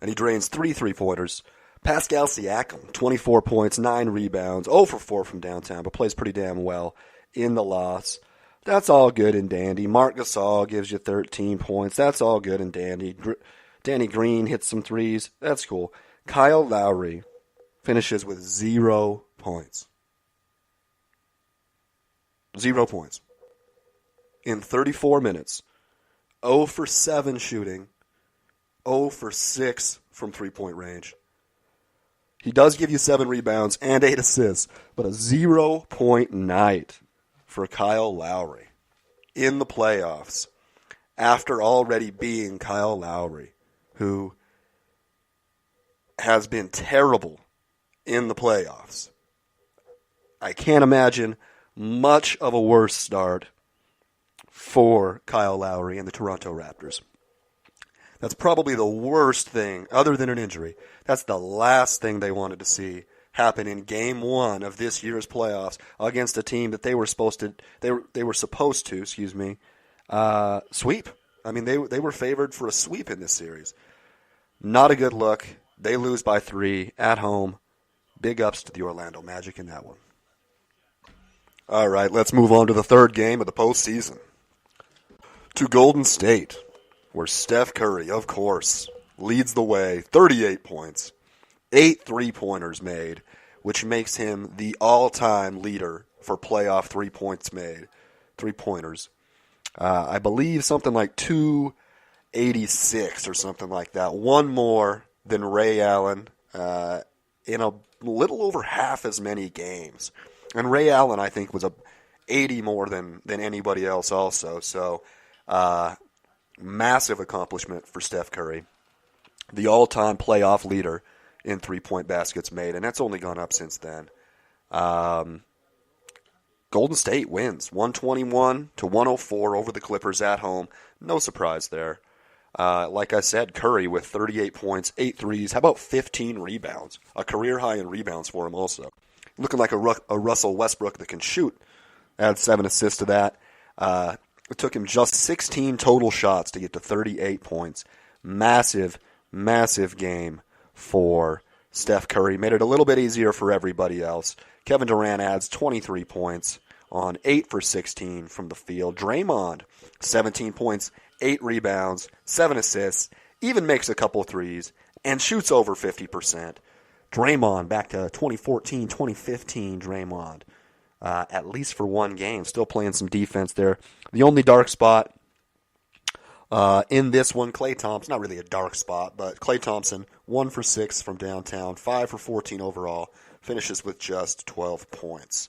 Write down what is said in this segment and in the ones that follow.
and he drains 3 3-pointers. Pascal Siakam, 24 points, 9 rebounds, 0 for 4 from downtown, but plays pretty damn well in the loss. That's all good and dandy. Marc Gasol gives you 13 points. That's all good and dandy. Danny Green hits some threes. That's cool. Kyle Lowry finishes with 0 points. 0 points. In 34 minutes. 0 for 7 shooting. 0 for 6 from three-point range. He does give you 7 rebounds and 8 assists, but a 0-point night for Kyle Lowry in the playoffs after already being Kyle Lowry, who has been terrible in the playoffs. I can't imagine much of a worse start for Kyle Lowry and the Toronto Raptors. That's probably the worst thing, other than an injury. That's the last thing they wanted to see happen in Game 1 of this year's playoffs against a team that they were supposed to sweep. I mean, they were favored for a sweep in this series. Not a good look. They lose by 3 at home. Big ups to the Orlando Magic in that one. All right, let's move on to the third game of the postseason. To Golden State, where Steph Curry, of course, leads the way, 38 points, 8 3-pointers made, which makes him the all-time leader for playoff 3-pointers. I believe something like 286 or something like that. One more than Ray Allen in a little over half as many games. And Ray Allen, I think, was 80 more than anybody else also. So, massive accomplishment for Steph Curry. The all-time playoff leader in 3-point baskets made, and that's only gone up since then. Golden State wins 121-104 over the Clippers at home. No surprise there. Like I said, Curry with 38 points, 8 threes. How about 15 rebounds? A career high in rebounds for him also. Looking like a Russell Westbrook that can shoot. Add 7 assists to that. It took him just 16 total shots to get to 38 points. Massive, massive game for Steph Curry. Made it a little bit easier for everybody else. Kevin Durant adds 23 points on 8 for 16 from the field. Draymond, 17 points, 8 rebounds, 7 assists, even makes a couple threes, and shoots over 50%. Draymond back to 2014, 2015 Draymond, at least for one game. Still playing some defense there. The only dark spot in this one, Klay Thompson, not really a dark spot, but Klay Thompson, 1 for 6 from downtown, 5 for 14 overall, finishes with just 12 points.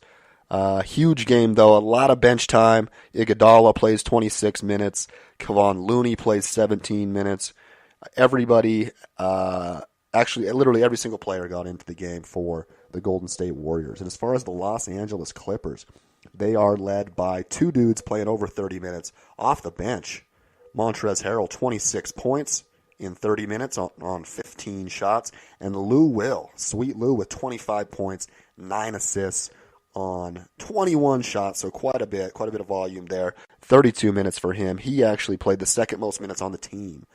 Huge game, though. A lot of bench time. Iguodala plays 26 minutes. Kevon Looney plays 17 minutes. Everybody, actually, literally every single player got into the game for the Golden State Warriors. And as far as the Los Angeles Clippers, they are led by 2 dudes playing over 30 minutes off the bench. Montrezl Harrell, 26 points in 30 minutes on 15 shots. And Lou Will, Sweet Lou, with 25 points, 9 assists on 21 shots, so quite a bit of volume there. 32 minutes for him. He actually played the second most minutes on the team.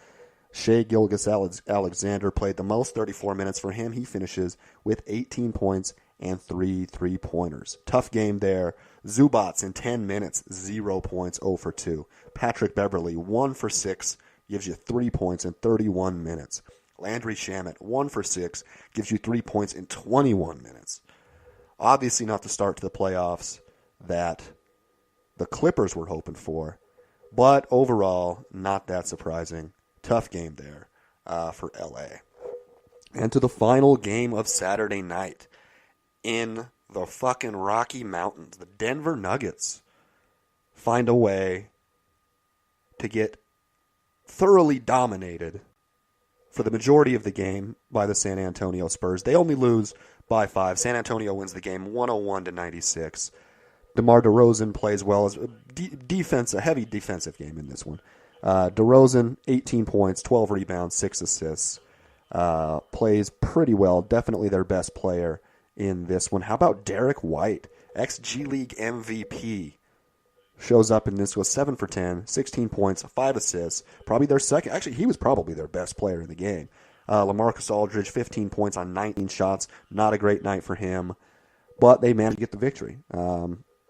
Shai Gilgeous-Alexander played the most, 34 minutes for him. He finishes with 18 points and 3 3-pointers. Tough game there. Zubats in 10 minutes, 0 points, 0 for 2. Patrick Beverley, 1 for 6, gives you 3 points in 31 minutes. Landry Shamet, 1 for 6, gives you 3 points in 21 minutes. Obviously not the start to the playoffs that the Clippers were hoping for, but overall, not that surprising. Tough game there for LA. And to the final game of Saturday night in the fucking Rocky Mountains, the Denver Nuggets find a way to get thoroughly dominated for the majority of the game by the San Antonio Spurs. They only lose by 5. San Antonio wins the game 101-96. DeMar DeRozan plays well. As a heavy defensive game in this one. DeRozan, 18 points, 12 rebounds, 6 assists. Plays pretty well. Definitely their best player in this one. How about Derek White, ex-G League MVP? Shows up in this with 7 for 10, 16 points, 5 assists. Probably their second. Actually, he was probably their best player in the game. LaMarcus Aldridge, 15 points on 19 shots. Not a great night for him, but they managed to get the victory.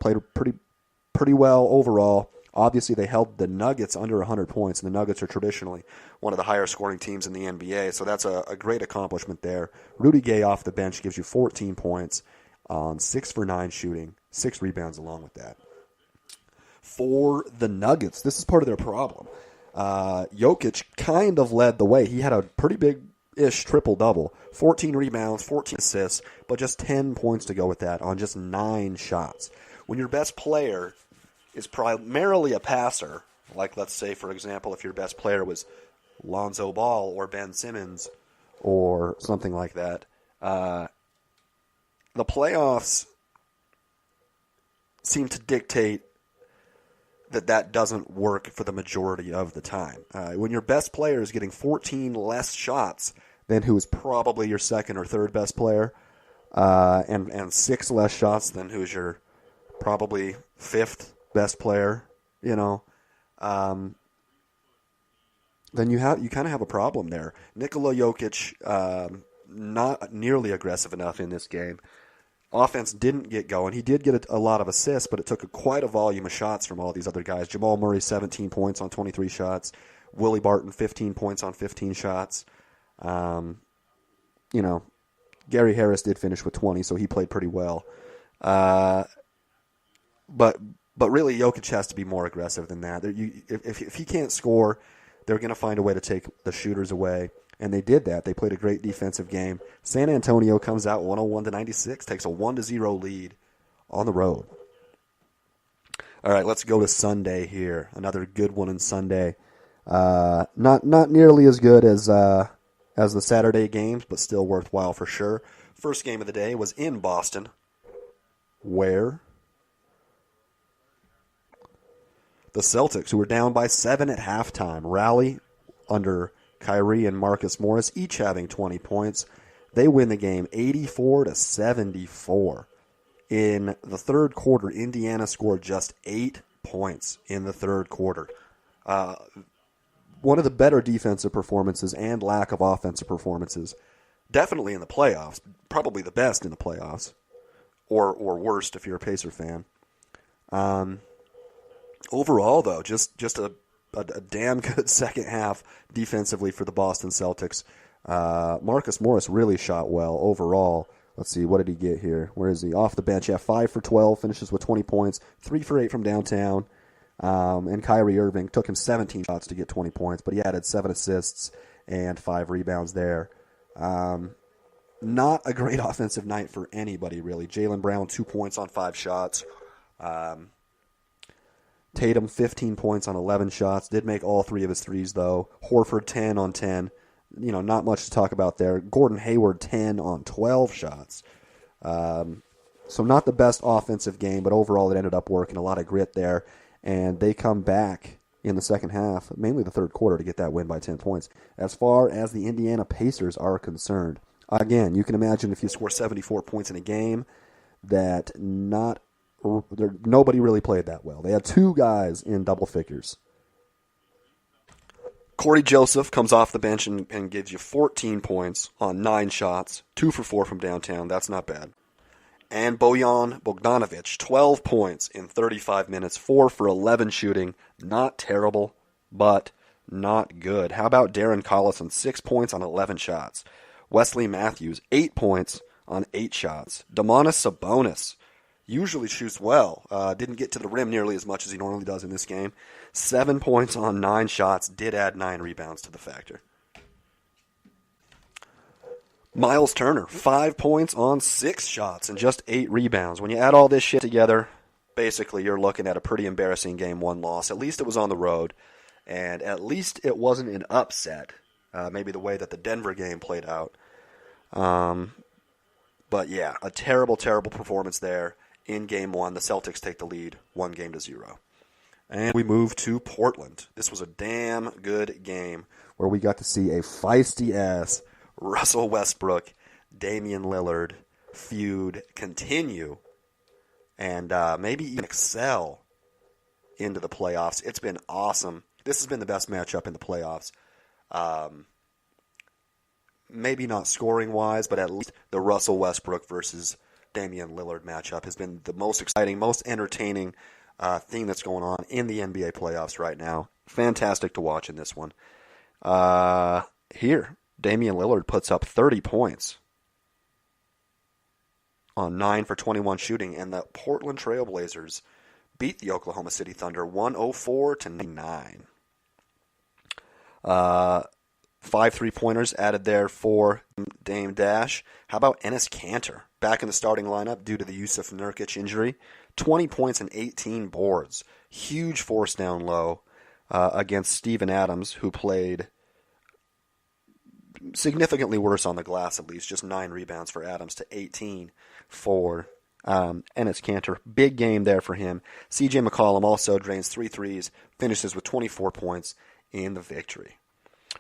Played pretty well overall. Obviously, they held the Nuggets under 100 points, and the Nuggets are traditionally one of the higher scoring teams in the NBA, so that's a great accomplishment there. Rudy Gay off the bench gives you 14 points on 6 for 9 shooting, 6 rebounds along with that. For the Nuggets, this is part of their problem. Jokic kind of led the way. He had a pretty big-ish triple-double, 14 rebounds, 14 assists, but just 10 points to go with that on just 9 shots. When your best player is primarily a passer, like let's say, for example, if your best player was Lonzo Ball or Ben Simmons or something like that, the playoffs seem to dictate that doesn't work for the majority of the time. When your best player is getting 14 less shots than who is probably your second or third best player, and 6 less shots than who's your probably fifth best player, then you kind of have a problem there. Nikola Jokic, not nearly aggressive enough in this game. Offense didn't get going. He did get a lot of assists, but it took quite a volume of shots from all these other guys. Jamal Murray, 17 points on 23 shots. Willie Barton, 15 points on 15 shots. Gary Harris did finish with 20, so he played pretty well. But really, Jokic has to be more aggressive than that. If he can't score, they're going to find a way to take the shooters away. And they did that. They played a great defensive game. San Antonio comes out 101-96, takes a 1-0 lead on the road. All right, let's go to Sunday here. Another good one on Sunday. Not nearly as good as the Saturday games, but still worthwhile for sure. First game of the day was in Boston, where the Celtics, who were down by 7 at halftime, rally under Kyrie and Marcus Morris, each having 20 points. They win the game 84-74. In the third quarter, Indiana scored just 8 points in the third quarter. One of the better defensive performances and lack of offensive performances, definitely in the playoffs, probably the best in the playoffs, or worst if you're a Pacer fan. Overall, though, just a damn good second half defensively for the Boston Celtics. Marcus Morris really shot well overall. Let's see, what did he get here? Where is he? Off the bench, 5 for 12, finishes with 20 points, 3 for 8 from downtown. And Kyrie Irving took him 17 shots to get 20 points, but he added 7 assists and 5 rebounds there. Not a great offensive night for anybody, really. Jaylen Brown, 2 points on 5 shots. Tatum, 15 points on 11 shots. Did make all 3 of his threes, though. Horford, 10 on 10. Not much to talk about there. Gordon Hayward, 10 on 12 shots. So not the best offensive game, but overall it ended up working. A lot of grit there. And they come back in the second half, mainly the third quarter, to get that win by 10 points. As far as the Indiana Pacers are concerned, again, you can imagine if you score 74 points in a game, that nobody really played that well. They had 2 guys in double figures. Corey Joseph comes off the bench and gives you 14 points on 9 shots, 2 for 4 from downtown. That's not bad. And Bojan Bogdanovic, 12 points in 35 minutes, 4 for 11 shooting. Not terrible, but not good. How about Darren Collison, 6 points on 11 shots. Wesley Matthews, 8 points on 8 shots. Domantas Sabonis usually shoots well. Didn't get to the rim nearly as much as he normally does in this game. 7 points on 9 shots. Did add 9 rebounds to the factor. Miles Turner, 5 points on 6 shots and just 8 rebounds. When you add all this shit together, basically you're looking at a pretty embarrassing game 1 loss. At least it was on the road, and at least it wasn't an upset, maybe the way that the Denver game played out. But yeah, a terrible, terrible performance there in game 1. The Celtics take the lead 1-0. And we move to Portland. This was a damn good game where we got to see a feisty-ass Russell Westbrook, Damian Lillard feud continue and maybe even excel into the playoffs. It's been awesome. This has been the best matchup in the playoffs. maybe not scoring-wise, but at least the Russell Westbrook versus Damian Lillard matchup has been the most exciting, most entertaining thing that's going on in the NBA playoffs right now. Fantastic to watch in this one. Here, Damian Lillard puts up 30 points on 9 for 21 shooting, and the Portland Trailblazers beat the Oklahoma City Thunder 104-99. 5 3-pointers added there for Dame Dash. How about Enes Kanter back in the starting lineup due to the Yusuf Nurkic injury? 20 points and 18 boards. Huge force down low against Steven Adams, who played significantly worse on the glass, at least. Just 9 rebounds for Adams to 18 for Enes Kanter. Big game there for him. CJ McCollum also drains 3 threes, finishes with 24 points in the victory.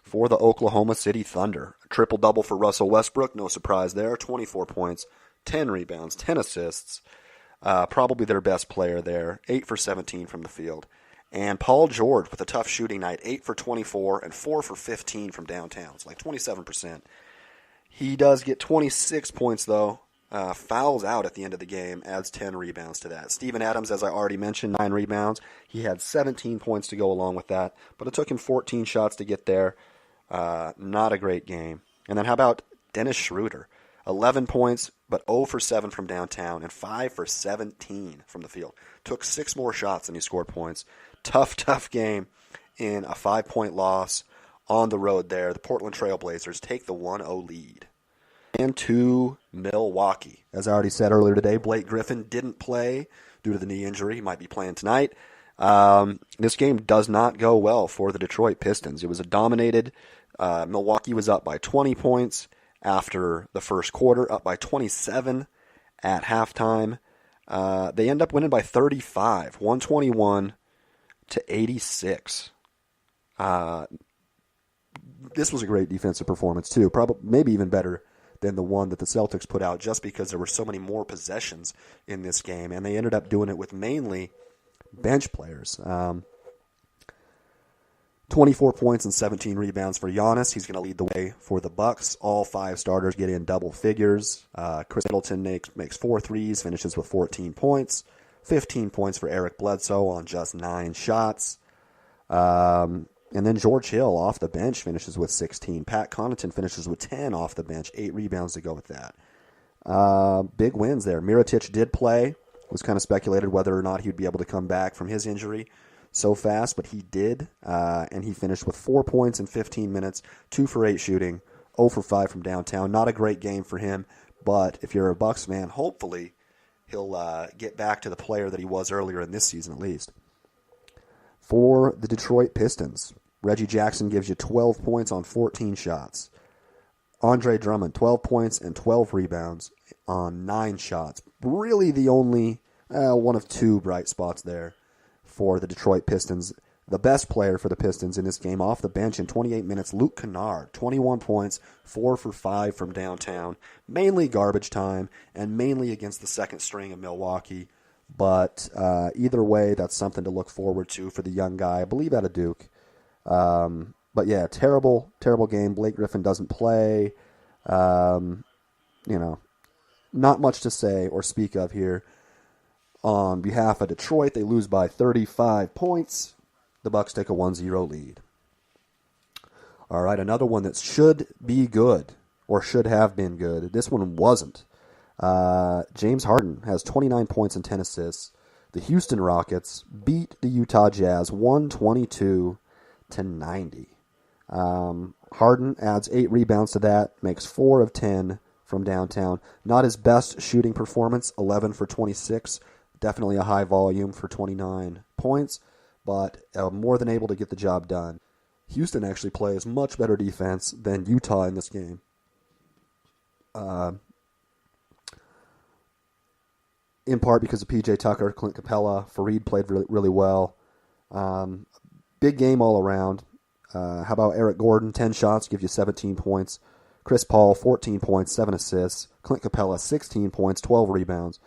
For the Oklahoma City Thunder, a triple-double for Russell Westbrook, no surprise there, 24 points, 10 rebounds, 10 assists, probably their best player there, 8 for 17 from the field. And Paul George with a tough shooting night, 8 for 24 and 4 for 15 from downtown. It's like 27%. He does get 26 points, though. Fouls out at the end of the game, adds 10 rebounds to that. Steven Adams, as I already mentioned, 9 rebounds. He had 17 points to go along with that, but it took him 14 shots to get there. Not a great game. And then how about Dennis Schroeder? 11 points, but 0 for 7 from downtown and 5 for 17 from the field. Took 6 more shots than he scored points. Tough game in a 5-point loss on the road there. The Portland Trailblazers take the 1-0 lead. And to Milwaukee. As I already said earlier today, Blake Griffin didn't play due to the knee injury. He might be playing tonight. This game does not go well for the Detroit Pistons. It was a dominated. Milwaukee was up by 20 points after the first quarter, up by 27 at halftime. They end up winning by 35, 121-86. This was a great defensive performance too, probably maybe even better than the one that the Celtics put out, just because there were so many more possessions in this game, and they ended up doing it with mainly bench players. 24 points and 17 rebounds for Giannis. He's going to lead the way for the Bucks. All 5 starters get in double figures. Chris Middleton makes 4 threes, finishes with 14 points. 15 points for Eric Bledsoe on just 9 shots. And then George Hill off the bench finishes with 16. Pat Connaughton finishes with 10 off the bench. 8 rebounds to go with that. Big wins there. Mirotic did play. It was kind of speculated whether or not he'd be able to come back from his injury so fast, but he did. And he finished with 4 points in 15 minutes, 2 for 8 shooting, 0 for 5 from downtown. Not a great game for him, but if you're a Bucks fan, hopefully he'll get back to the player that he was earlier in this season at least. For the Detroit Pistons, Reggie Jackson gives you 12 points on 14 shots. Andre Drummond, 12 points and 12 rebounds on 9 shots. Really the only one of 2 bright spots there for the Detroit Pistons. The best player for the Pistons in this game off the bench in 28 minutes, Luke Kennard, 21 points, 4 for 5 from downtown. Mainly garbage time and mainly against the second string of Milwaukee. But either way, that's something to look forward to for the young guy, I believe out of Duke. But yeah, terrible game. Blake Griffin doesn't play. Not much to say or speak of here. On behalf of Detroit, they lose by 35 points. The Bucks take a 1-0 lead. All right, another one that should be good or should have been good. This one wasn't. James Harden has 29 points and 10 assists. The Houston Rockets beat the Utah Jazz 122-90. Harden adds 8 rebounds to that, makes 4 of 10 from downtown. Not his best shooting performance, 11 for 26. Definitely a high volume for 29 points, but more than able to get the job done. Houston actually plays much better defense than Utah in this game. In part because of P.J. Tucker, Clint Capella, Fareed played really well. Big game all around. How about Eric Gordon? 10 shots, gives you 17 points. Chris Paul, 14 points, 7 assists. Clint Capella, 16 points, 12 rebounds.